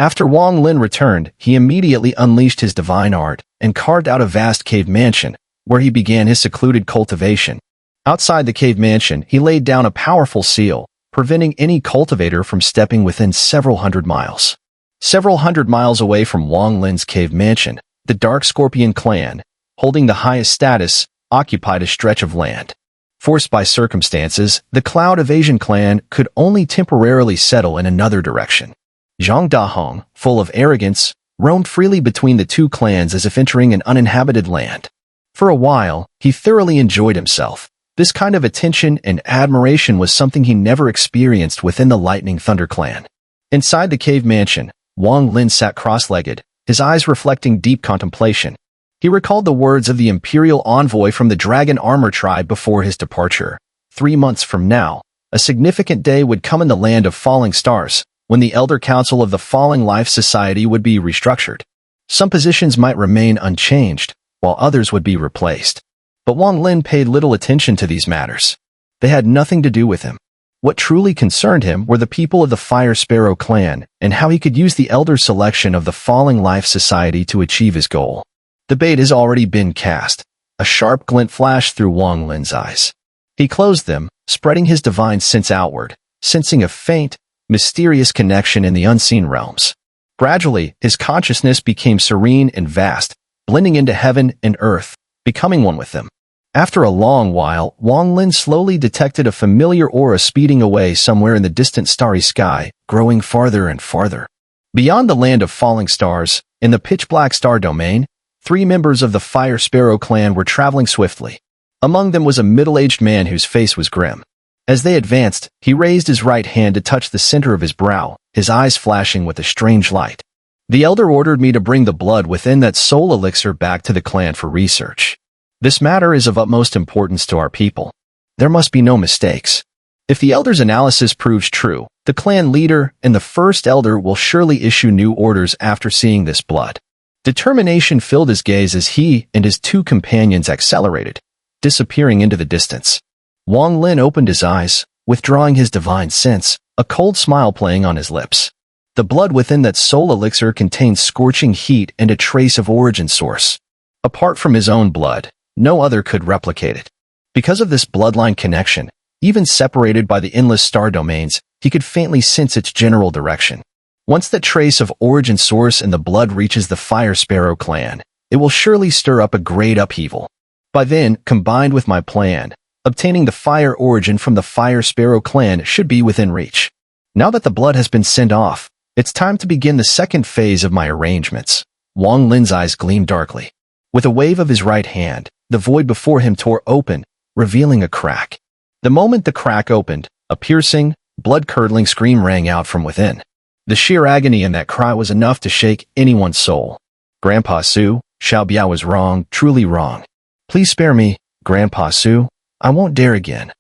After Wang Lin returned, he immediately unleashed his divine art and carved out a vast cave mansion, where he began his secluded cultivation. Outside the cave mansion, he laid down a powerful seal, preventing any cultivator from stepping within several hundred miles. Several hundred miles away from Wang Lin's cave mansion, the Dark Scorpion clan, holding the highest status, occupied a stretch of land. Forced by circumstances, the Cloud Evasion clan could only temporarily settle in another direction. Zhang Dahong, full of arrogance, roamed freely between the two clans as if entering an uninhabited land. For a while, he thoroughly enjoyed himself. This kind of attention and admiration was something he never experienced within the Lightning Thunder clan. Inside the cave mansion, Wang Lin sat cross-legged, his eyes reflecting deep contemplation. He recalled the words of the imperial envoy from the Dragon Armor tribe before his departure. 3 months from now, a significant day would come in the land of falling stars, when the Elder Council of the Falling Life Society would be restructured. Some positions might remain unchanged, while others would be replaced. But Wang Lin paid little attention to these matters. They had nothing to do with him. What truly concerned him were the people of the Fire Sparrow clan and how he could use the Elder selection of the Falling Life Society to achieve his goal. The bait has already been cast. A sharp glint flashed through Wang Lin's eyes. He closed them, spreading his divine sense outward, sensing a faint, mysterious connection in the unseen realms. Gradually, his consciousness became serene and vast, blending into heaven and earth, becoming one with them. After a long while, Wang Lin slowly detected a familiar aura speeding away somewhere in the distant starry sky, growing farther and farther. Beyond the land of falling stars, in the pitch-black star domain, 3 members of the Fire Sparrow clan were traveling swiftly. Among them was a middle-aged man whose face was grim. As they advanced, he raised his right hand to touch the center of his brow, his eyes flashing with a strange light. The Elder ordered me to bring the blood within that soul elixir back to the clan for research. This matter is of utmost importance to our people. There must be no mistakes. If the Elder's analysis proves true, the clan leader and the first Elder will surely issue new orders after seeing this blood. Determination filled his gaze as he and his 2 companions accelerated, disappearing into the distance. Wang Lin opened his eyes, withdrawing his divine sense, a cold smile playing on his lips. The blood within that soul elixir contained scorching heat and a trace of origin source. Apart from his own blood, no other could replicate it. Because of this bloodline connection, even separated by the endless star domains, he could faintly sense its general direction. Once that trace of origin source in the blood reaches the Fire Sparrow clan, it will surely stir up a great upheaval. By then, combined with my plan, obtaining the fire origin from the Fire Sparrow clan should be within reach. Now that the blood has been sent off, it's time to begin the second phase of my arrangements. Wang Lin's eyes gleamed darkly. With a wave of his right hand, the void before him tore open, revealing a crack. The moment the crack opened, a piercing, blood-curdling scream rang out from within. The sheer agony in that cry was enough to shake anyone's soul. Grandpa Su, Xiao Biao was wrong, truly wrong. Please spare me, Grandpa Su. I won't dare again.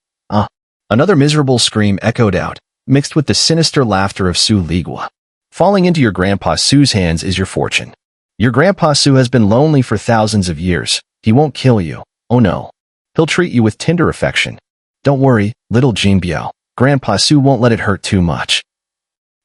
Another miserable scream echoed out, mixed with the sinister laughter of Su Ligua. Falling into your Grandpa Su's hands is your fortune. Your Grandpa Su has been lonely for thousands of years. He won't kill you. Oh no. He'll treat you with tender affection. Don't worry, little Jin Biao. Grandpa Su won't let it hurt too much.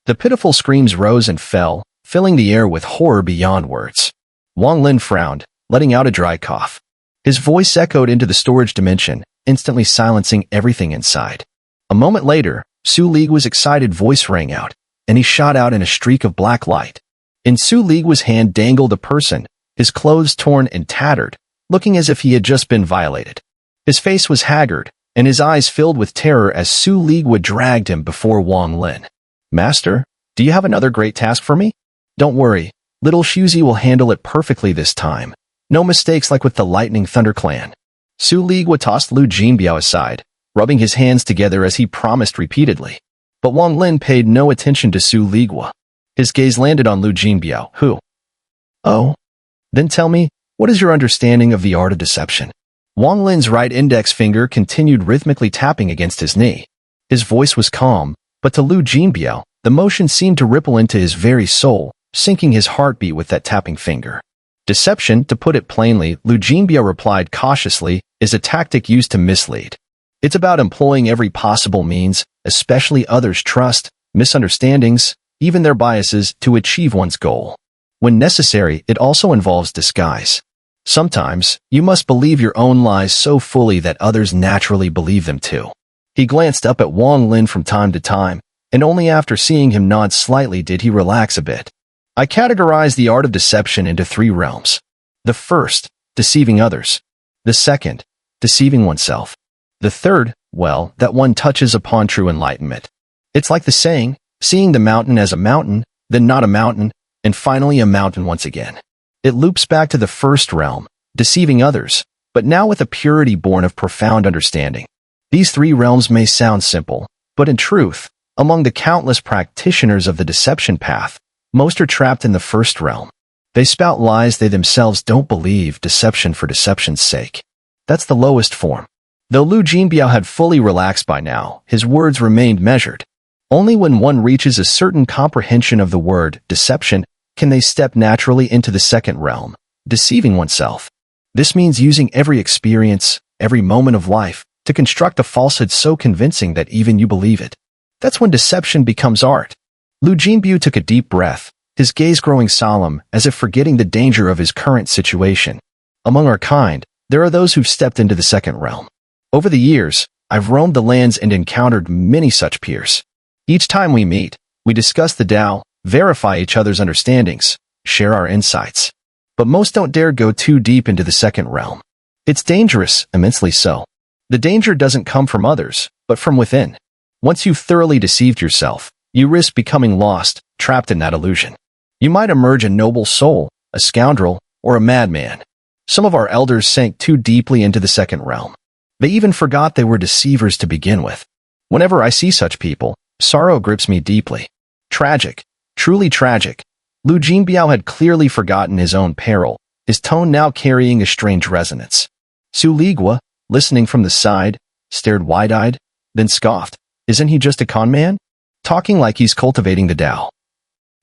The pitiful screams rose and fell, filling the air with horror beyond words. Wang Lin frowned, letting out a dry cough. His voice echoed into the storage dimension, instantly silencing everything inside. A moment later, Su Ligua's excited voice rang out, and he shot out in a streak of black light. In Su Ligua's hand dangled a person, his clothes torn and tattered, looking as if he had just been violated. His face was haggard, and his eyes filled with terror as Su Ligua dragged him before Wang Lin. Master, do you have another great task for me? Don't worry, little Shuzi will handle it perfectly this time. No mistakes like with the Lightning Thunder clan. Su Ligua tossed Lu Jinbiao aside, rubbing his hands together as he promised repeatedly. But Wang Lin paid no attention to Su Ligua. His gaze landed on Lu Jinbiao, who? Oh? Then tell me, what is your understanding of the art of deception? Wang Lin's right index finger continued rhythmically tapping against his knee. His voice was calm, but to Lu Jinbiao, the motion seemed to ripple into his very soul, sinking his heartbeat with that tapping finger. Deception, to put it plainly, Lu Jinbiao replied cautiously, is a tactic used to mislead. It's about employing every possible means, especially others' trust, misunderstandings, even their biases, to achieve one's goal. When necessary, it also involves disguise. Sometimes, you must believe your own lies so fully that others naturally believe them too. He glanced up at Wang Lin from time to time, and only after seeing him nod slightly did he relax a bit. I categorize the art of deception into 3 realms. The first, deceiving others. The second, deceiving oneself. The third, well, that one touches upon true enlightenment. It's like the saying, seeing the mountain as a mountain, then not a mountain, and finally a mountain once again. It loops back to the first realm, deceiving others, but now with a purity born of profound understanding. These 3 realms may sound simple, but in truth, among the countless practitioners of the deception path, most are trapped in the first realm. They spout lies they themselves don't believe, deception for deception's sake. That's the lowest form. Though Lu Jinbiao had fully relaxed by now, his words remained measured. Only when one reaches a certain comprehension of the word deception can they step naturally into the second realm, deceiving oneself. This means using every experience, every moment of life, to construct a falsehood so convincing that even you believe it. That's when deception becomes art. Lu Jinbiao took a deep breath, his gaze growing solemn, as if forgetting the danger of his current situation. Among our kind, there are those who've stepped into the second realm. Over the years, I've roamed the lands and encountered many such peers. Each time we meet, we discuss the Tao, verify each other's understandings, share our insights. But most don't dare go too deep into the second realm. It's dangerous, immensely so. The danger doesn't come from others, but from within. Once you've thoroughly deceived yourself, you risk becoming lost, trapped in that illusion. You might emerge a noble soul, a scoundrel, or a madman. Some of our elders sank too deeply into the second realm. They even forgot they were deceivers to begin with. Whenever I see such people, sorrow grips me deeply. Tragic, truly tragic. Lu Jinbiao had clearly forgotten his own peril, his tone now carrying a strange resonance. Su Ligua, listening from the side, stared wide-eyed, then scoffed. Isn't he just a con man? Talking like he's cultivating the Tao.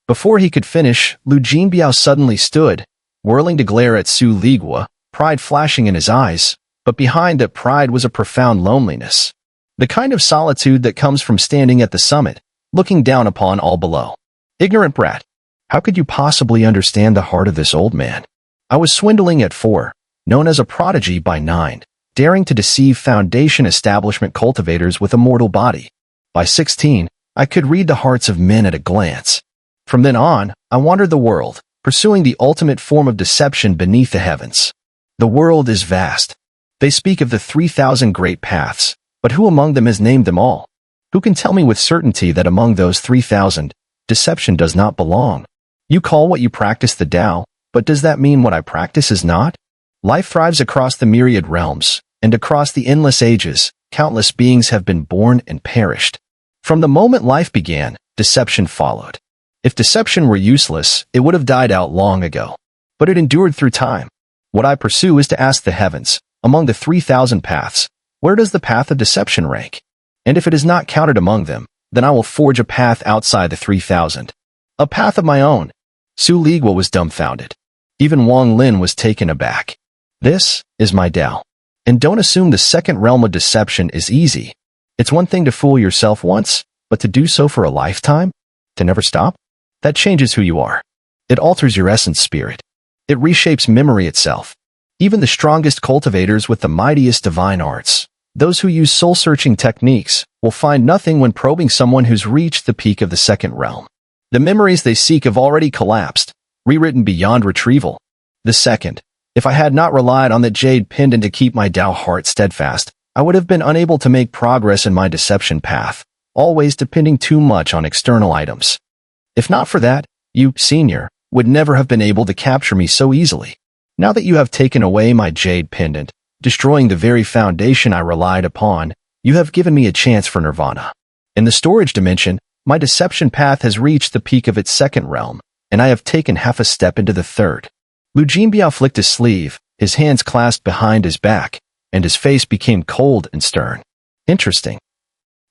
Before he could finish, Lu Jinbiao suddenly stood, whirling to glare at Su Ligua, pride flashing in his eyes, but behind that pride was a profound loneliness. The kind of solitude that comes from standing at the summit, looking down upon all below. Ignorant brat. How could you possibly understand the heart of this old man? I was swindling at 4, known as a prodigy by 9, daring to deceive foundation establishment cultivators with a mortal body. By 16, I could read the hearts of men at a glance. From then on, I wandered the world, pursuing the ultimate form of deception beneath the heavens. The world is vast. They speak of the 3,000 great paths, but who among them has named them all? Who can tell me with certainty that among those 3,000, deception does not belong? You call what you practice the Tao, but does that mean what I practice is not? Life thrives across the myriad realms, and across the endless ages, countless beings have been born and perished. From the moment life began, deception followed. If deception were useless, it would have died out long ago. But it endured through time. What I pursue is to ask the heavens, among the 3,000 paths, where does the path of deception rank? And if it is not counted among them, then I will forge a path outside the 3,000. A path of my own. Su Ligua was dumbfounded. Even Wang Lin was taken aback. This is my Tao. And don't assume the second realm of deception is easy. It's one thing to fool yourself once, but to do so for a lifetime? To never stop? That changes who you are. It alters your essence spirit. It reshapes memory itself. Even the strongest cultivators with the mightiest divine arts, those who use soul-searching techniques, will find nothing when probing someone who's reached the peak of the second realm. The memories they seek have already collapsed, rewritten beyond retrieval. The second, if I had not relied on the jade pendant to keep my Tao heart steadfast, I would have been unable to make progress in my deception path, always depending too much on external items. If not for that, you, Xun'er, would never have been able to capture me so easily. Now that you have taken away my jade pendant, destroying the very foundation I relied upon, you have given me a chance for nirvana. In the storage dimension, my deception path has reached the peak of its second realm, and I have taken half a step into the third. Lu Jinbiao flicked his sleeve, his hands clasped behind his back, and his face became cold and stern. Interesting.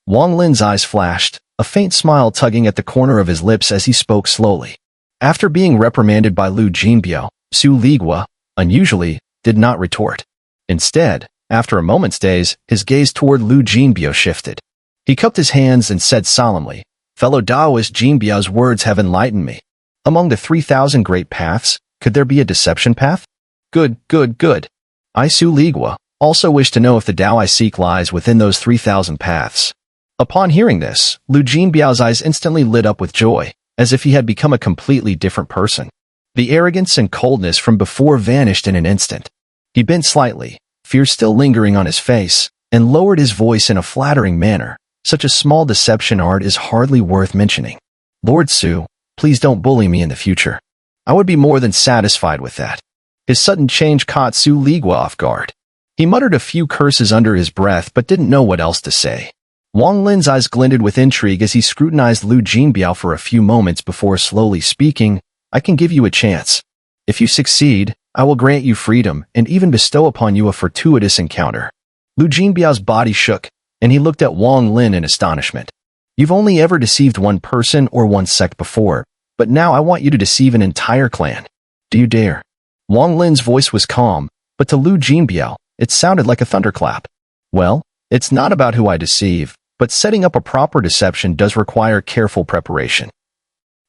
Wang Lin's eyes flashed, a faint smile tugging at the corner of his lips as he spoke slowly. After being reprimanded by Lu Jinbiao, Su Ligua, unusually, did not retort. Instead, after a moment's daze, his gaze toward Lu Jinbiao shifted. He cupped his hands and said solemnly, Fellow Taoist Jinbiao's words have enlightened me. Among the 3,000 great paths, could there be a deception path? Good, good, good. I, Su Ligua, also wish to know if the Tao I seek lies within those 3,000 paths. Upon hearing this, Lu Jinbiao's eyes instantly lit up with joy, as if he had become a completely different person. The arrogance and coldness from before vanished in an instant. He bent slightly, fear still lingering on his face, and lowered his voice in a flattering manner. Such a small deception art is hardly worth mentioning. Lord Su, please don't bully me in the future. I would be more than satisfied with that. His sudden change caught Su Ligua off guard. He muttered a few curses under his breath but didn't know what else to say. Wang Lin's eyes glinted with intrigue as he scrutinized Lu Jinbiao for a few moments before slowly speaking, I can give you a chance. If you succeed, I will grant you freedom and even bestow upon you a fortuitous encounter. Lu Jinbiao's body shook, and he looked at Wang Lin in astonishment. You've only ever deceived one person or one sect before, but now I want you to deceive an entire clan. Do you dare? Wang Lin's voice was calm, but to Lu Jinbiao, it sounded like a thunderclap. Well, it's not about who I deceive, but setting up a proper deception does require careful preparation.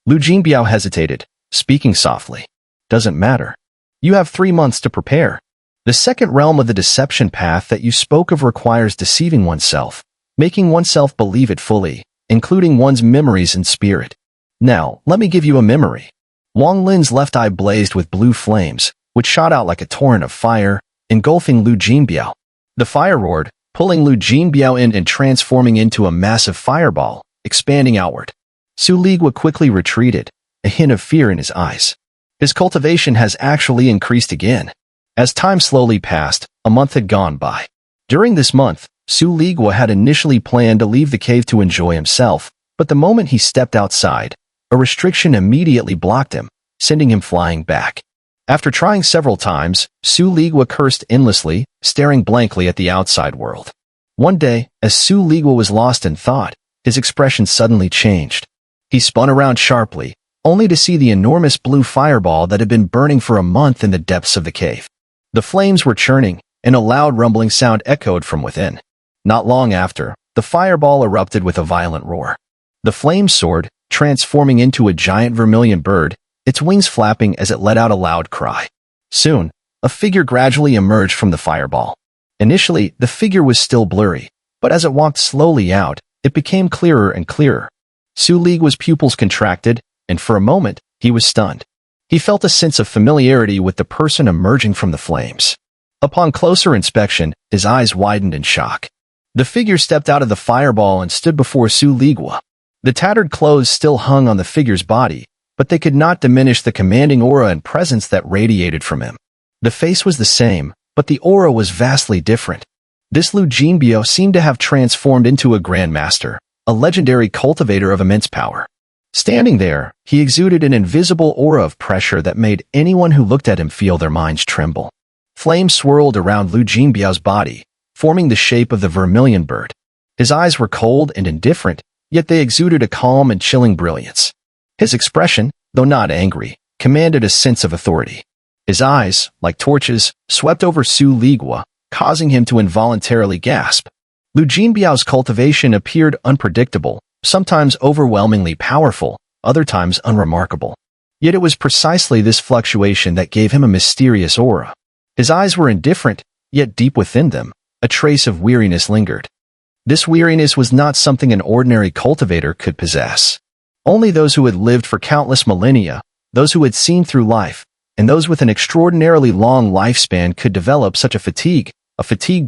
Lu Jinbiao hesitated, speaking softly. Doesn't matter. You have 3 months to prepare. The second realm of the deception path that you spoke of requires deceiving oneself, making oneself believe it fully, including one's memories and spirit. Now, let me give you a memory. Wang Lin's left eye blazed with blue flames, which shot out like a torrent of fire, engulfing Lu Jinbiao. The fire roared, pulling Lu Jinbiao in and transforming into a massive fireball, expanding outward. Su Ligua quickly retreated, a hint of fear in his eyes. His cultivation has actually increased again. As time slowly passed, a month had gone by. During this month, Su Ligua had initially planned to leave the cave to enjoy himself, but the moment he stepped outside, a restriction immediately blocked him, sending him flying back. After trying several times, Su Ligua cursed endlessly, staring blankly at the outside world. One day, as Su Ligua was lost in thought, his expression suddenly changed. He spun around sharply, only to see the enormous blue fireball that had been burning for a month in the depths of the cave. The flames were churning, and a loud rumbling sound echoed from within. Not long after, the fireball erupted with a violent roar. The flames soared, transforming into a giant vermilion bird, its wings flapping as it let out a loud cry. Soon, a figure gradually emerged from the fireball. Initially, the figure was still blurry, but as it walked slowly out, it became clearer and clearer. Su Ligua's pupils contracted, and for a moment, he was stunned. He felt a sense of familiarity with the person emerging from the flames. Upon closer inspection, his eyes widened in shock. The figure stepped out of the fireball and stood before Su Ligua. The tattered clothes still hung on the figure's body, but they could not diminish the commanding aura and presence that radiated from him. The face was the same, but the aura was vastly different. This Lu Jinbiao seemed to have transformed into a grandmaster, a legendary cultivator of immense power. Standing there, he exuded an invisible aura of pressure that made anyone who looked at him feel their minds tremble. Flames swirled around Lu Jinbiao's body, forming the shape of the vermilion bird. His eyes were cold and indifferent, yet they exuded a calm and chilling brilliance. His expression, though not angry, commanded a sense of authority. His eyes, like torches, swept over Su Ligua, causing him to involuntarily gasp. Lu Jinbiao's cultivation appeared unpredictable, sometimes overwhelmingly powerful, other times unremarkable. Yet it was precisely this fluctuation that gave him a mysterious aura. His eyes were indifferent, yet deep within them, a trace of weariness lingered. This weariness was not something an ordinary cultivator could possess. Only those who had lived for countless millennia, those who had seen through life, and those with an extraordinarily long lifespan could develop such a fatigue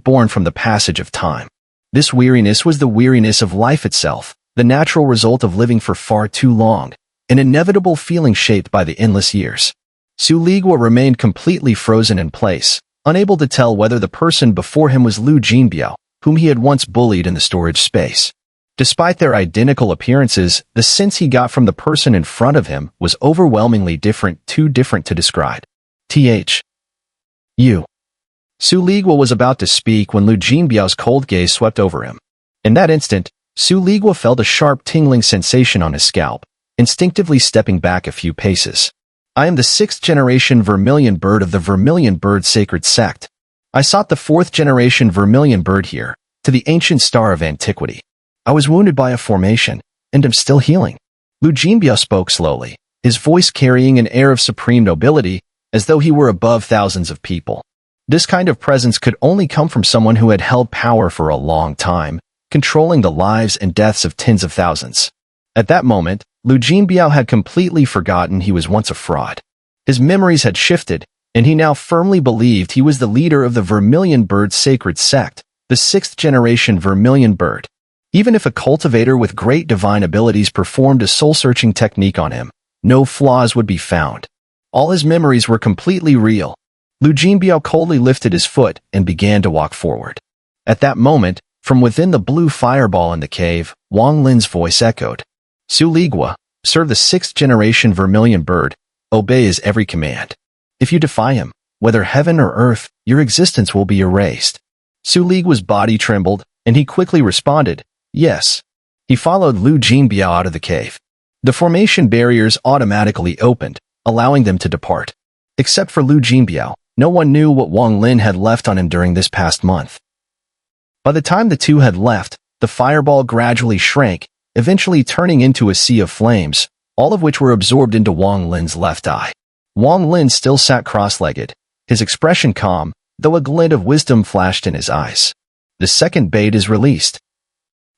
born from the passage of time. This weariness was the weariness of life itself, the natural result of living for far too long, an inevitable feeling shaped by the endless years. Su Ligua remained completely frozen in place, unable to tell whether the person before him was Lu Jinbiao, whom he had once bullied in the storage space. Despite their identical appearances, the sense he got from the person in front of him was overwhelmingly different, too different to describe. You. Su Ligua was about to speak when Lu Jinbiao's cold gaze swept over him. In that instant, Su Ligua felt a sharp tingling sensation on his scalp, instinctively stepping back a few paces. I am the 6th generation vermilion bird of the vermilion bird sacred sect. I sought the 4th generation vermilion bird here, to the ancient star of antiquity. I was wounded by a formation, and am still healing. Lu Jinbiao spoke slowly, his voice carrying an air of supreme nobility, as though he were above thousands of people. This kind of presence could only come from someone who had held power for a long time, controlling the lives and deaths of tens of thousands. At that moment, Lu Jinbiao had completely forgotten he was once a fraud. His memories had shifted, and he now firmly believed he was the leader of the Vermilion Bird sacred sect, the 6th-generation Vermilion Bird. Even if a cultivator with great divine abilities performed a soul-searching technique on him, no flaws would be found. All his memories were completely real. Lu Jinbiao coldly lifted his foot and began to walk forward. At that moment, from within the blue fireball in the cave, Wang Lin's voice echoed. Su Ligua, serve the 6th-generation Vermilion Bird, obey his every command. If you defy him, whether heaven or earth, your existence will be erased. Su Ligua's body trembled, and he quickly responded, yes. He followed Lu Jinbiao out of the cave. The formation barriers automatically opened, allowing them to depart. Except for Lu Jinbiao, no one knew what Wang Lin had left on him during this past month. By the time the two had left, the fireball gradually shrank, eventually turning into a sea of flames, all of which were absorbed into Wang Lin's left eye. Wang Lin still sat cross-legged, his expression calm, though a glint of wisdom flashed in his eyes. The second bait is released.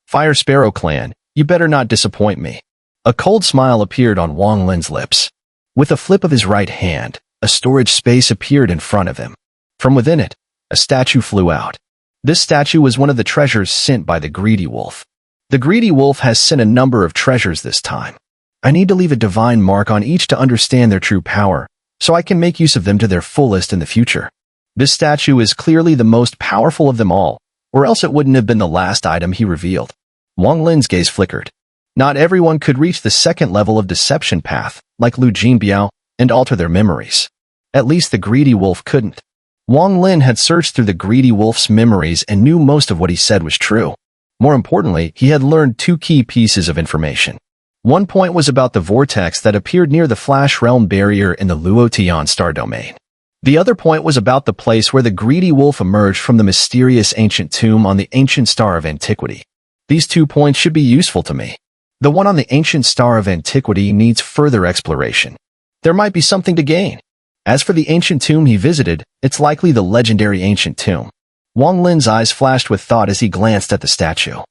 Fire Sparrow clan, you better not disappoint me. A cold smile appeared on Wang Lin's lips. With a flip of his right hand, a storage space appeared in front of him. From within it, a statue flew out. This statue was one of the treasures sent by the Greedy Wolf. The Greedy Wolf has sent a number of treasures this time. I need to leave a divine mark on each to understand their true power, so I can make use of them to their fullest in the future. This statue is clearly the most powerful of them all, or else it wouldn't have been the last item he revealed. Wang Lin's gaze flickered. Not everyone could reach the second level of deception path, like Lu Jinbiao, and alter their memories. At least the Greedy Wolf couldn't. Wang Lin had searched through the Greedy Wolf's memories and knew most of what he said was true. More importantly, he had learned two key pieces of information. One point was about the vortex that appeared near the Flash Realm barrier in the Luotian star domain. The other point was about the place where the Greedy Wolf emerged from the mysterious ancient tomb on the ancient star of antiquity. These 2 points should be useful to me. The one on the ancient star of antiquity needs further exploration. There might be something to gain. As for the ancient tomb he visited, it's likely the legendary ancient tomb. Wang Lin's eyes flashed with thought as he glanced at the statue.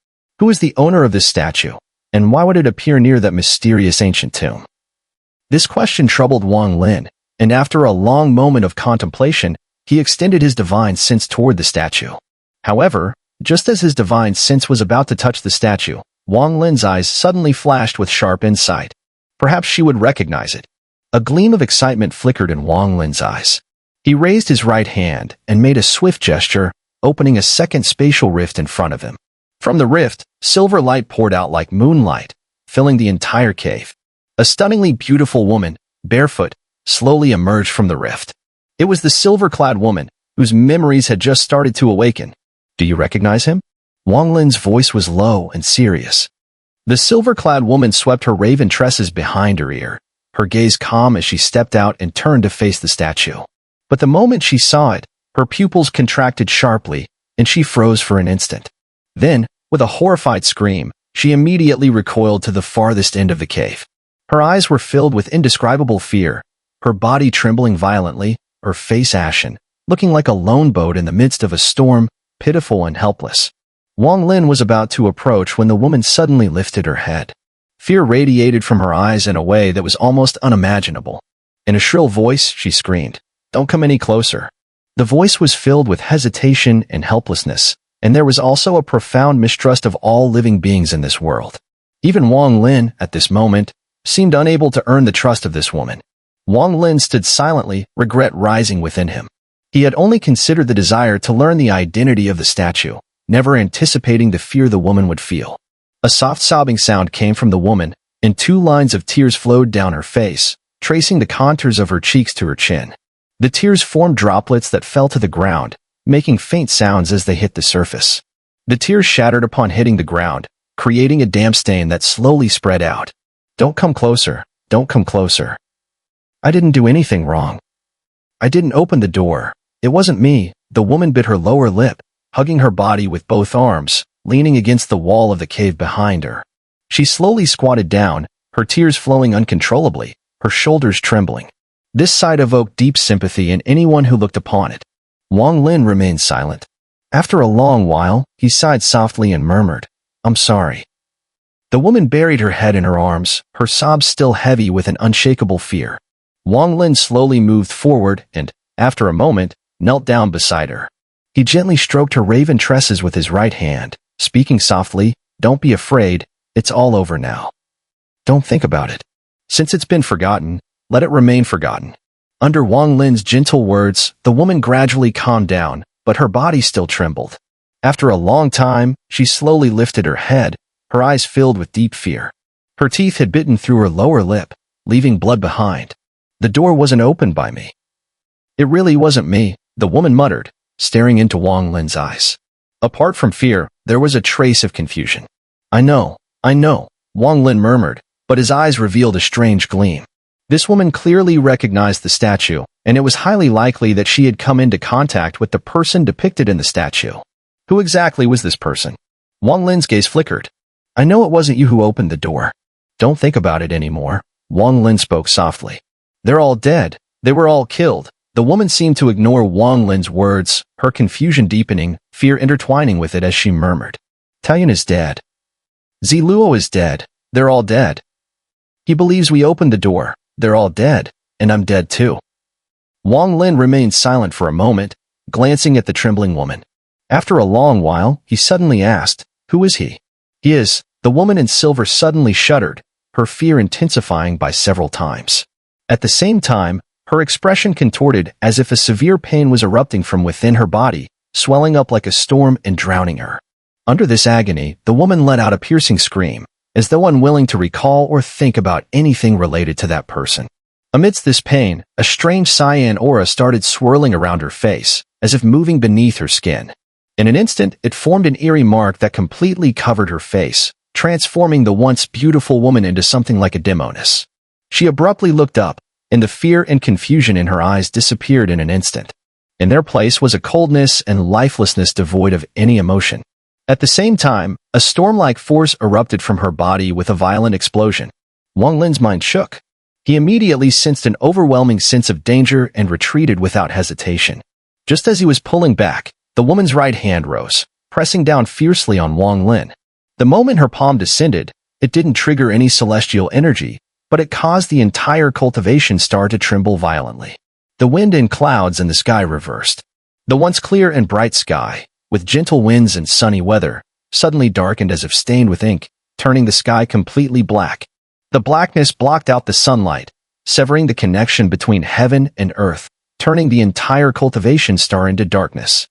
Who is the owner of this statue, and why would it appear near that mysterious ancient tomb? This question troubled Wang Lin, and after a long moment of contemplation, he extended his divine sense toward the statue. However, just as his divine sense was about to touch the statue, Wang Lin's eyes suddenly flashed with sharp insight. Perhaps she would recognize it. A gleam of excitement flickered in Wang Lin's eyes. He raised his right hand and made a swift gesture, opening a second spatial rift in front of him. From the rift, silver light poured out like moonlight, filling the entire cave. A stunningly beautiful woman, barefoot, slowly emerged from the rift. It was the silver-clad woman, whose memories had just started to awaken. Do you recognize him? Wang Lin's voice was low and serious. The silver-clad woman swept her raven tresses behind her ear, her gaze calm as she stepped out and turned to face the statue. But the moment she saw it, her pupils contracted sharply, and she froze for an instant. Then, with a horrified scream, she immediately recoiled to the farthest end of the cave. Her eyes were filled with indescribable fear, her body trembling violently, her face ashen, looking like a lone boat in the midst of a storm, pitiful and helpless. Wang Lin was about to approach when the woman suddenly lifted her head. Fear radiated from her eyes in a way that was almost unimaginable. In a shrill voice, she screamed, "Don't come any closer." The voice was filled with hesitation and helplessness, and there was also a profound mistrust of all living beings in this world. Even Wang Lin, at this moment, seemed unable to earn the trust of this woman. Wang Lin stood silently, regret rising within him. He had only considered the desire to learn the identity of the statue, never anticipating the fear the woman would feel. A soft sobbing sound came from the woman, and 2 lines of tears flowed down her face, tracing the contours of her cheeks to her chin. The tears formed droplets that fell to the ground, making faint sounds as they hit the surface. The tears shattered upon hitting the ground, creating a damp stain that slowly spread out. "Don't come closer. Don't come closer. I didn't do anything wrong. I didn't open the door. It wasn't me." The woman bit her lower lip, hugging her body with both arms, leaning against the wall of the cave behind her. She slowly squatted down, her tears flowing uncontrollably, her shoulders trembling. This sight evoked deep sympathy in anyone who looked upon it. Wang Lin remained silent. After a long while, he sighed softly and murmured, "I'm sorry." The woman buried her head in her arms, her sobs still heavy with an unshakable fear. Wang Lin slowly moved forward and, after a moment, knelt down beside her. He gently stroked her raven tresses with his right hand, speaking softly, "Don't be afraid, it's all over now. Don't think about it. Since it's been forgotten, let it remain forgotten." Under Wang Lin's gentle words, the woman gradually calmed down, but her body still trembled. After a long time, she slowly lifted her head, her eyes filled with deep fear. Her teeth had bitten through her lower lip, leaving blood behind. "The door wasn't opened by me." "It really wasn't me," the woman muttered, staring into Wang Lin's eyes. Apart from fear, there was a trace of confusion. I know, Wang Lin murmured, but his eyes revealed a strange gleam. This woman clearly recognized the statue, and it was highly likely that she had come into contact with the person depicted in the statue. Who exactly was this person? Wang Lin's gaze flickered. "I know it wasn't you who opened the door. Don't think about it anymore," Wang Lin spoke softly. "They're all dead. They were all killed." The woman seemed to ignore Wang Lin's words, her confusion deepening, fear intertwining with it as she murmured. "Taiyuan is dead. Ziluo is dead. They're all dead. He believes we opened the door. They're all dead, and I'm dead too." Wang Lin remained silent for a moment, glancing at the trembling woman. After a long while, he suddenly asked, "Who is he?" "He is." The woman in silver suddenly shuddered, her fear intensifying by several times. At the same time, her expression contorted as if a severe pain was erupting from within her body, swelling up like a storm and drowning her. Under this agony, the woman let out a piercing scream, as though unwilling to recall or think about anything related to that person. Amidst this pain, a strange cyan aura started swirling around her face, as if moving beneath her skin. In an instant, it formed an eerie mark that completely covered her face, transforming the once beautiful woman into something like a demoness. She abruptly looked up, and the fear and confusion in her eyes disappeared in an instant. In their place was a coldness and lifelessness devoid of any emotion. At the same time, a storm-like force erupted from her body with a violent explosion. Wang Lin's mind shook. He immediately sensed an overwhelming sense of danger and retreated without hesitation. Just as he was pulling back, the woman's right hand rose, pressing down fiercely on Wang Lin. The moment her palm descended, it didn't trigger any celestial energy, but it caused the entire cultivation star to tremble violently. The wind and clouds in the sky reversed. The once clear and bright sky, with gentle winds and sunny weather, suddenly darkened as if stained with ink, turning the sky completely black. The blackness blocked out the sunlight, severing the connection between heaven and earth, turning the entire cultivation star into darkness.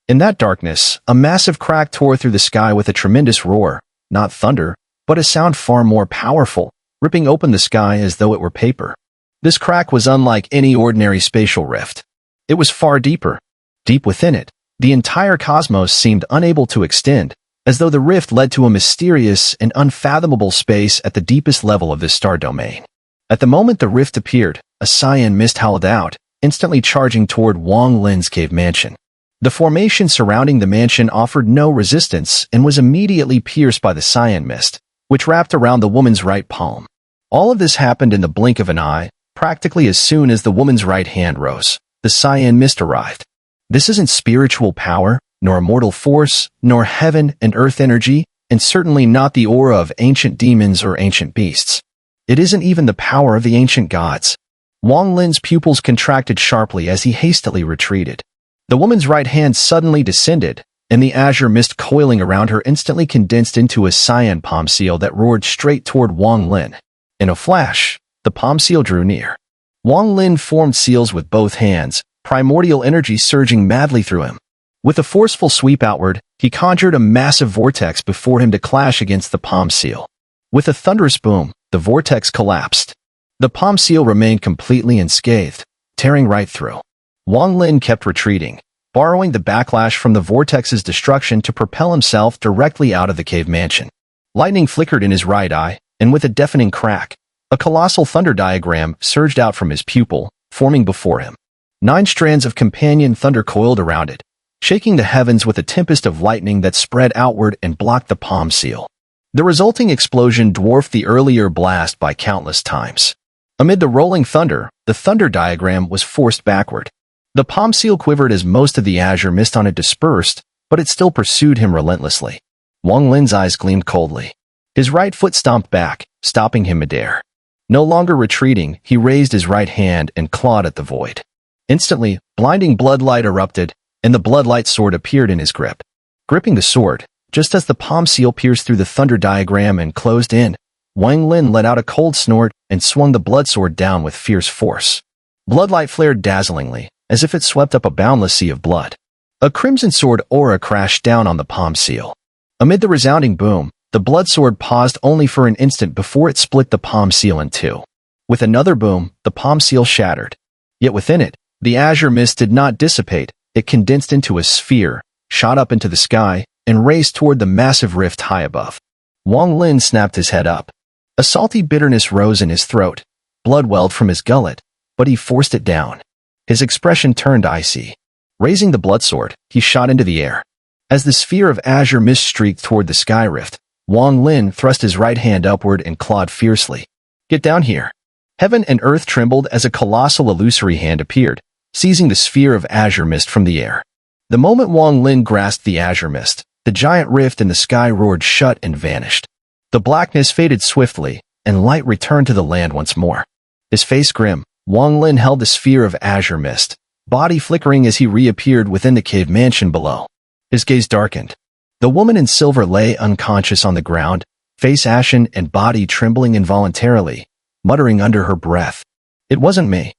In that darkness, a massive crack tore through the sky with a tremendous roar, not thunder, but a sound far more powerful, ripping open the sky as though it were paper. This crack was unlike any ordinary spatial rift. It was far deeper. Deep within it, the entire cosmos seemed unable to extend, as though the rift led to a mysterious and unfathomable space at the deepest level of this star domain. At the moment the rift appeared, a cyan mist howled out, instantly charging toward Wang Lin's cave mansion. The formation surrounding the mansion offered no resistance and was immediately pierced by the cyan mist, which wrapped around the woman's right palm. All of this happened in the blink of an eye, practically as soon as the woman's right hand rose. The cyan mist arrived. This isn't spiritual power, nor immortal force, nor heaven and earth energy, and certainly not the aura of ancient demons or ancient beasts. It isn't even the power of the ancient gods. Wang Lin's pupils contracted sharply as he hastily retreated. The woman's right hand suddenly descended, and the azure mist coiling around her instantly condensed into a cyan palm seal that roared straight toward Wang Lin. In a flash, the palm seal drew near. Wang Lin formed seals with both hands, primordial energy surging madly through him. With a forceful sweep outward, he conjured a massive vortex before him to clash against the palm seal. With a thunderous boom, the vortex collapsed. The palm seal remained completely unscathed, tearing right through. Wang Lin kept retreating, borrowing the backlash from the vortex's destruction to propel himself directly out of the cave mansion. Lightning flickered in his right eye, and with a deafening crack, a colossal thunder diagram surged out from his pupil, forming before him. 9 strands of companion thunder coiled around it, shaking the heavens with a tempest of lightning that spread outward and blocked the palm seal. The resulting explosion dwarfed the earlier blast by countless times. Amid the rolling thunder, the thunder diagram was forced backward. The palm seal quivered as most of the azure mist on it dispersed, but it still pursued him relentlessly. Wang Lin's eyes gleamed coldly. His right foot stomped back, stopping him midair. No longer retreating, he raised his right hand and clawed at the void. Instantly, blinding bloodlight erupted, and the bloodlight sword appeared in his grip. Gripping the sword, just as the palm seal pierced through the thunder diagram and closed in, Wang Lin let out a cold snort and swung the blood sword down with fierce force. Bloodlight flared dazzlingly, as if it swept up a boundless sea of blood. A crimson sword aura crashed down on the palm seal. Amid the resounding boom, the blood sword paused only for an instant before it split the palm seal in two. With another boom, the palm seal shattered. Yet within it, the azure mist did not dissipate. It condensed into a sphere, shot up into the sky, and raced toward the massive rift high above. Wang Lin snapped his head up. A salty bitterness rose in his throat. Blood welled from his gullet, but he forced it down. His expression turned icy. Raising the blood sword, he shot into the air. As the sphere of azure mist streaked toward the sky rift, Wang Lin thrust his right hand upward and clawed fiercely. "Get down here." Heaven and earth trembled as a colossal illusory hand appeared, seizing the sphere of azure mist from the air. The moment Wang Lin grasped the azure mist, the giant rift in the sky roared shut and vanished. The blackness faded swiftly, and light returned to the land once more. His face grim, Wang Lin held the sphere of azure mist, body flickering as he reappeared within the cave mansion below. His gaze darkened. The woman in silver lay unconscious on the ground, face ashen and body trembling involuntarily, muttering under her breath, "It wasn't me.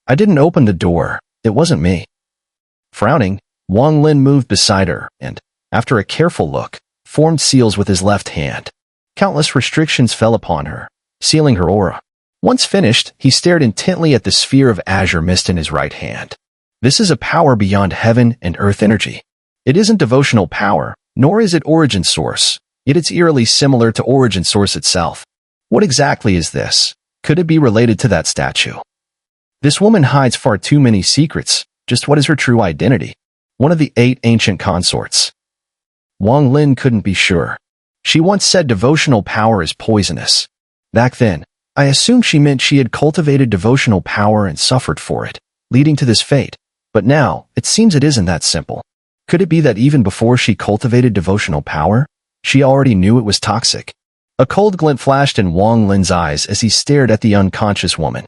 I didn't open the door. It wasn't me." Frowning, Wang Lin moved beside her and, after a careful look, formed seals with his left hand. Countless restrictions fell upon her, sealing her aura. Once finished, he stared intently at the sphere of azure mist in his right hand. This is a power beyond heaven and earth energy. It isn't devotional power, nor is it origin source, yet it's eerily similar to origin source itself. What exactly is this? Could it be related to that statue? This woman hides far too many secrets. Just what is her true identity? One of the 8 ancient consorts. Wang Lin couldn't be sure. She once said devotional power is poisonous. Back then, I assumed she meant she had cultivated devotional power and suffered for it, leading to this fate. But now, it seems it isn't that simple. Could it be that even before she cultivated devotional power, she already knew it was toxic? A cold glint flashed in Wang Lin's eyes as he stared at the unconscious woman.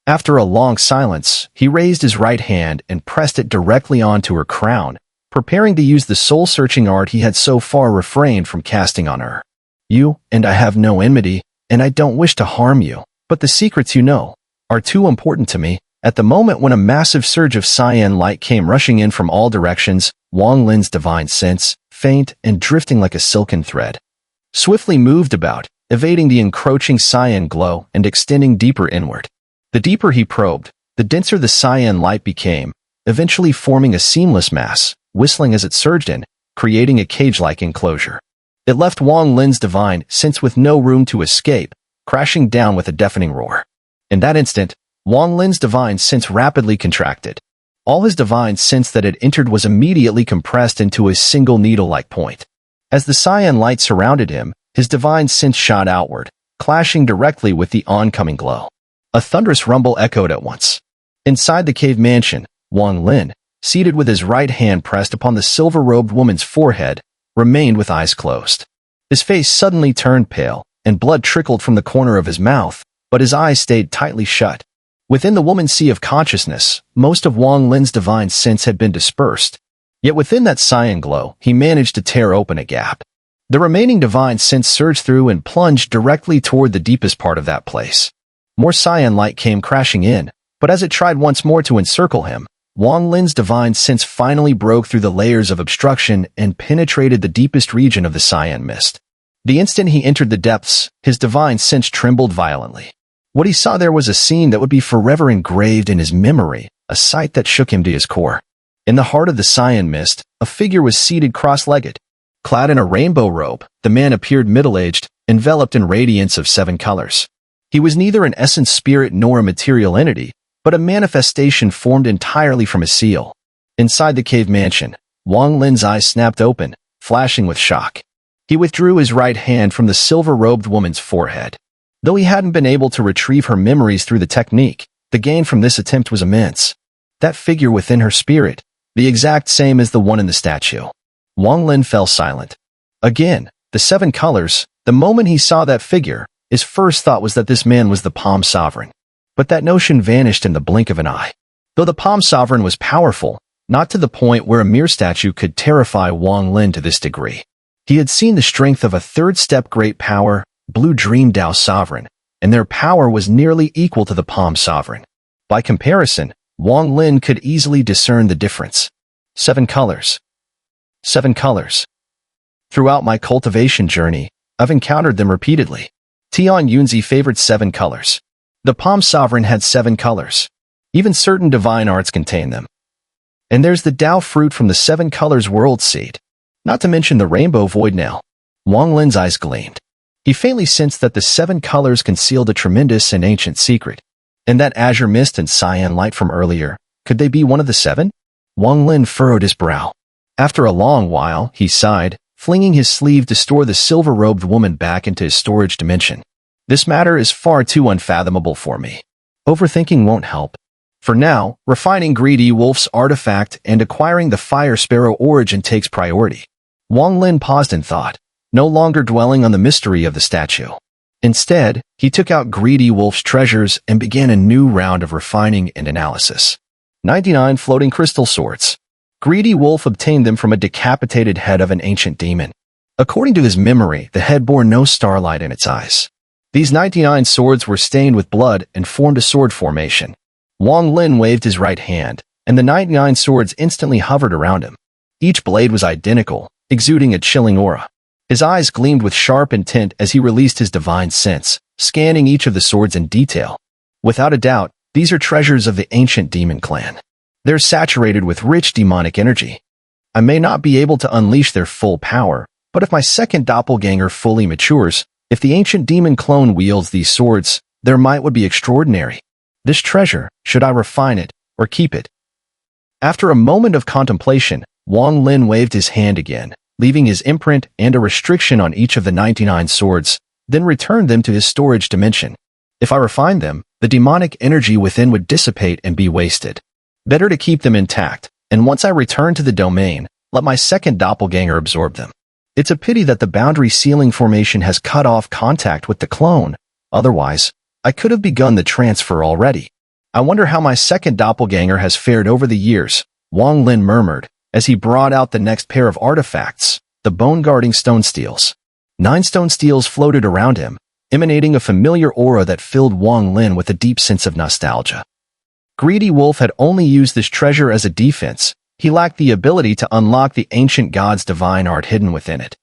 After a long silence, he raised his right hand and pressed it directly onto her crown, preparing to use the soul-searching art he had so far refrained from casting on her. "You and I have no enmity, and I don't wish to harm you, but the secrets you know are too important to me." At the moment when a massive surge of cyan light came rushing in from all directions, Wang Lin's divine sense, faint and drifting like a silken thread, swiftly moved about, evading the encroaching cyan glow and extending deeper inward. The deeper he probed, the denser the cyan light became, eventually forming a seamless mass, whistling as it surged in, creating a cage-like enclosure. It left Wang Lin's divine sense with no room to escape, crashing down with a deafening roar. In that instant, Wang Lin's divine sense rapidly contracted. All his divine sense that had entered was immediately compressed into a single needle-like point. As the cyan light surrounded him, his divine sense shot outward, clashing directly with the oncoming glow. A thunderous rumble echoed at once. Inside the cave mansion, Wang Lin, seated with his right hand pressed upon the silver-robed woman's forehead, remained with eyes closed. His face suddenly turned pale, and blood trickled from the corner of his mouth, but his eyes stayed tightly shut. Within the woman's sea of consciousness, most of Wang Lin's divine sense had been dispersed. Yet within that cyan glow, he managed to tear open a gap. The remaining divine sense surged through and plunged directly toward the deepest part of that place. More cyan light came crashing in, but as it tried once more to encircle him, Wang Lin's divine sense finally broke through the layers of obstruction and penetrated the deepest region of the cyan mist. The instant he entered the depths, his divine sense trembled violently. What he saw there was a scene that would be forever engraved in his memory, a sight that shook him to his core. In the heart of the cyan mist, a figure was seated cross-legged. Clad in a rainbow robe, the man appeared middle-aged, enveloped in radiance of 7 colors. He was neither an essence spirit nor a material entity, but a manifestation formed entirely from a seal. Inside the cave mansion, Wang Lin's eyes snapped open, flashing with shock. He withdrew his right hand from the silver-robed woman's forehead. Though he hadn't been able to retrieve her memories through the technique, the gain from this attempt was immense. That figure within her spirit, the exact same as the one in the statue. Wang Lin fell silent. Again, the 7 colors, the moment he saw that figure, his first thought was that this man was the Palm Sovereign. But that notion vanished in the blink of an eye. Though the Palm Sovereign was powerful, not to the point where a mere statue could terrify Wang Lin to this degree. He had seen the strength of a third-step great power, Blue Dream Dao Sovereign, and their power was nearly equal to the Palm Sovereign. By comparison, Wang Lin could easily discern the difference. 7 colors. 7 colors. Throughout my cultivation journey, I've encountered them repeatedly. Tian Yunzi favored 7 colors. The Palm Sovereign had 7 colors. Even certain divine arts contain them. And there's the Dao fruit from the 7 colors world seed. Not to mention the rainbow void nail. Wang Lin's eyes gleamed. He faintly sensed that the 7 colors concealed a tremendous and ancient secret. And that azure mist and cyan light from earlier, could they be one of the 7? Wang Lin furrowed his brow. After a long while, he sighed, flinging his sleeve to store the silver-robed woman back into his storage dimension. This matter is far too unfathomable for me. Overthinking won't help. For now, refining Greedy Wolf's artifact and acquiring the Fire Sparrow origin takes priority. Wang Lin paused in thought, no longer dwelling on the mystery of the statue. Instead, he took out Greedy Wolf's treasures and began a new round of refining and analysis. 99 floating crystal swords. Greedy Wolf obtained them from a decapitated head of an ancient demon. According to his memory, the head bore no starlight in its eyes. These 99 swords were stained with blood and formed a sword formation. Wang Lin waved his right hand, and the 99 swords instantly hovered around him. Each blade was identical, exuding a chilling aura. His eyes gleamed with sharp intent as he released his divine sense, scanning each of the swords in detail. Without a doubt, these are treasures of the ancient demon clan. They're saturated with rich demonic energy. I may not be able to unleash their full power, but if my second doppelganger fully matures, if the ancient demon clone wields these swords, their might would be extraordinary. This treasure, should I refine it, or keep it? After a moment of contemplation, Wang Lin waved his hand again, leaving his imprint and a restriction on each of the 99 swords, then returned them to his storage dimension. If I refined them, the demonic energy within would dissipate and be wasted. Better to keep them intact, and once I return to the domain, let my second doppelganger absorb them. It's a pity that the boundary ceiling formation has cut off contact with the clone. Otherwise, I could have begun the transfer already. I wonder how my second doppelganger has fared over the years, Wang Lin murmured, as he brought out the next pair of artifacts, the bone-guarding stone steels. 9 stone steels floated around him, emanating a familiar aura that filled Wang Lin with a deep sense of nostalgia. Greedy Wolf had only used this treasure as a defense. He lacked the ability to unlock the ancient god's divine art hidden within it.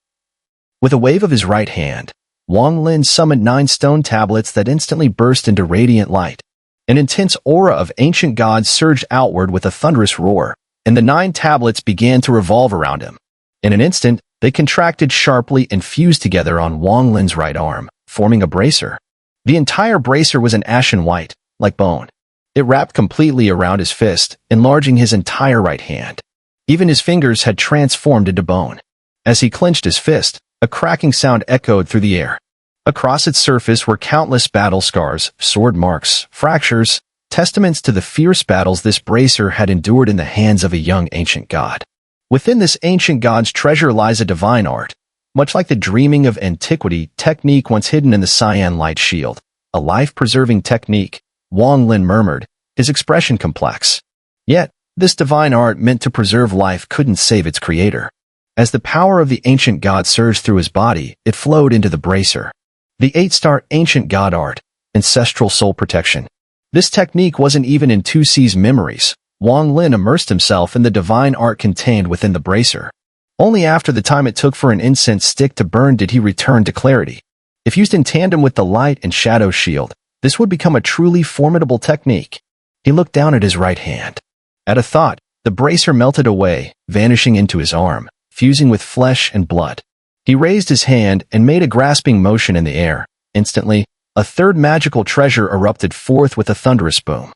With a wave of his right hand, Wang Lin summoned 9 stone tablets that instantly burst into radiant light. An intense aura of ancient gods surged outward with a thunderous roar, and the 9 tablets began to revolve around him. In an instant, they contracted sharply and fused together on Wang Lin's right arm, forming a bracer. The entire bracer was an ashen white, like bone. It wrapped completely around his fist, enlarging his entire right hand. Even his fingers had transformed into bone. As he clenched his fist, a cracking sound echoed through the air. Across its surface were countless battle scars, sword marks, fractures, testaments to the fierce battles this bracer had endured in the hands of a young ancient god. Within this ancient god's treasure lies a divine art, much like the dreaming of antiquity technique once hidden in the cyan light shield, a life-preserving technique, Wang Lin murmured, his expression complex. Yet, this divine art meant to preserve life couldn't save its creator. As the power of the ancient god surged through his body, it flowed into the bracer. The 8-star ancient god art, ancestral soul protection. This technique wasn't even in 2C's memories. Wang Lin immersed himself in the divine art contained within the bracer. Only after the time it took for an incense stick to burn did he return to clarity. If used in tandem with the light and shadow shield, this would become a truly formidable technique. He looked down at his right hand. At a thought, the bracer melted away, vanishing into his arm, fusing with flesh and blood. He raised his hand and made a grasping motion in the air. Instantly, a third magical treasure erupted forth with a thunderous boom.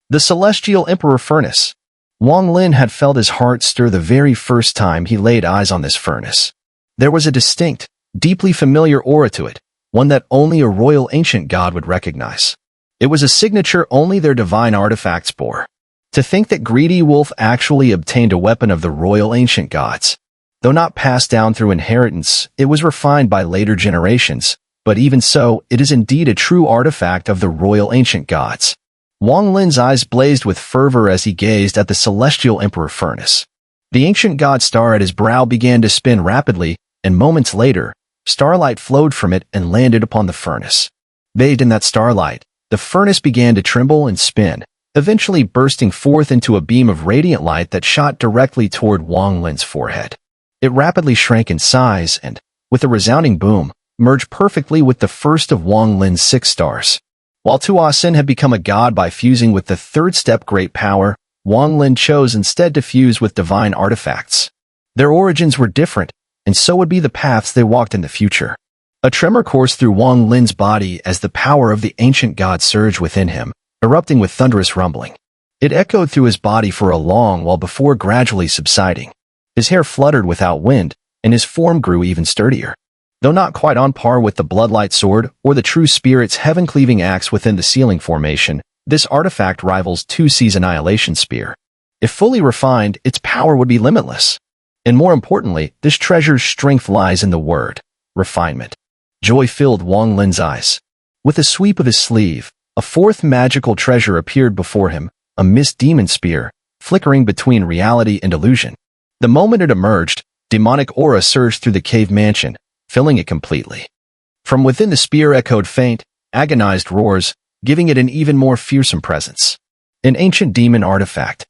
The Celestial Emperor Furnace. Wang Lin had felt his heart stir the very first time he laid eyes on this furnace. There was a distinct, deeply familiar aura to it, one that only a royal ancient god would recognize. It was a signature only their divine artifacts bore. To think that Greedy Wolf actually obtained a weapon of the royal ancient gods. Though not passed down through inheritance, it was refined by later generations, but even so, it is indeed a true artifact of the royal ancient gods. Wang Lin's eyes blazed with fervor as he gazed at the celestial emperor furnace. The ancient god star at his brow began to spin rapidly, and moments later, starlight flowed from it and landed upon the furnace. Bathed in that starlight, the furnace began to tremble and spin, eventually bursting forth into a beam of radiant light that shot directly toward Wang Lin's forehead. It rapidly shrank in size and, with a resounding boom, merged perfectly with the first of Wang Lin's 6 stars. While Tuasin had become a god by fusing with the third step great power, Wang Lin chose instead to fuse with divine artifacts. Their origins were different, and so would be the paths they walked in the future. A tremor coursed through Wang Lin's body as the power of the ancient god surged within him, erupting with thunderous rumbling. It echoed through his body for a long while before gradually subsiding. His hair fluttered without wind, and his form grew even sturdier. Though not quite on par with the Bloodlight Sword or the True Spirit's heaven-cleaving axe within the Ceiling Formation, this artifact rivals 2C's Annihilation Spear. If fully refined, its power would be limitless. And more importantly, this treasure's strength lies in the word, refinement. Joy filled Wang Lin's eyes. With a sweep of his sleeve, a fourth magical treasure appeared before him, a mist demon spear, flickering between reality and illusion. The moment it emerged, demonic aura surged through the cave mansion, filling it completely. From within the spear echoed faint, agonized roars, giving it an even more fearsome presence. An ancient demon artifact.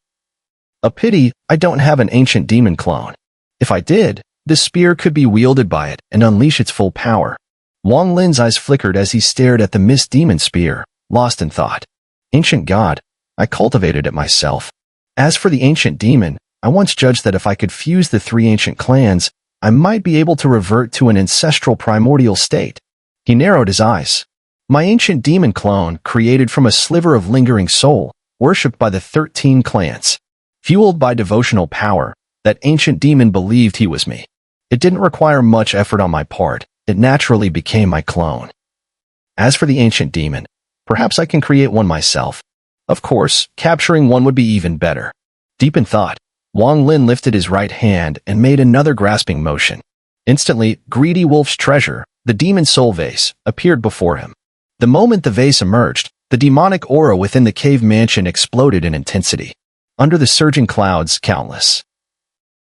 A pity I don't have an ancient demon clone. If I did, this spear could be wielded by it and unleash its full power. Wang Lin's eyes flickered as he stared at the mist demon spear, lost in thought. Ancient god, I cultivated it myself. As for the ancient demon, I once judged that if I could fuse the 3 ancient clans, I might be able to revert to an ancestral primordial state. He narrowed his eyes. My ancient demon clone, created from a sliver of lingering soul, worshipped by the 13 clans. Fueled by devotional power, that ancient demon believed he was me. It didn't require much effort on my part. It naturally became my clone. As for the ancient demon, perhaps I can create one myself. Of course, capturing one would be even better. Deep in thought, Wang Lin lifted his right hand and made another grasping motion. Instantly, Greedy Wolf's treasure, the demon soul vase, appeared before him. The moment the vase emerged, the demonic aura within the cave mansion exploded in intensity. Under the surging clouds, countless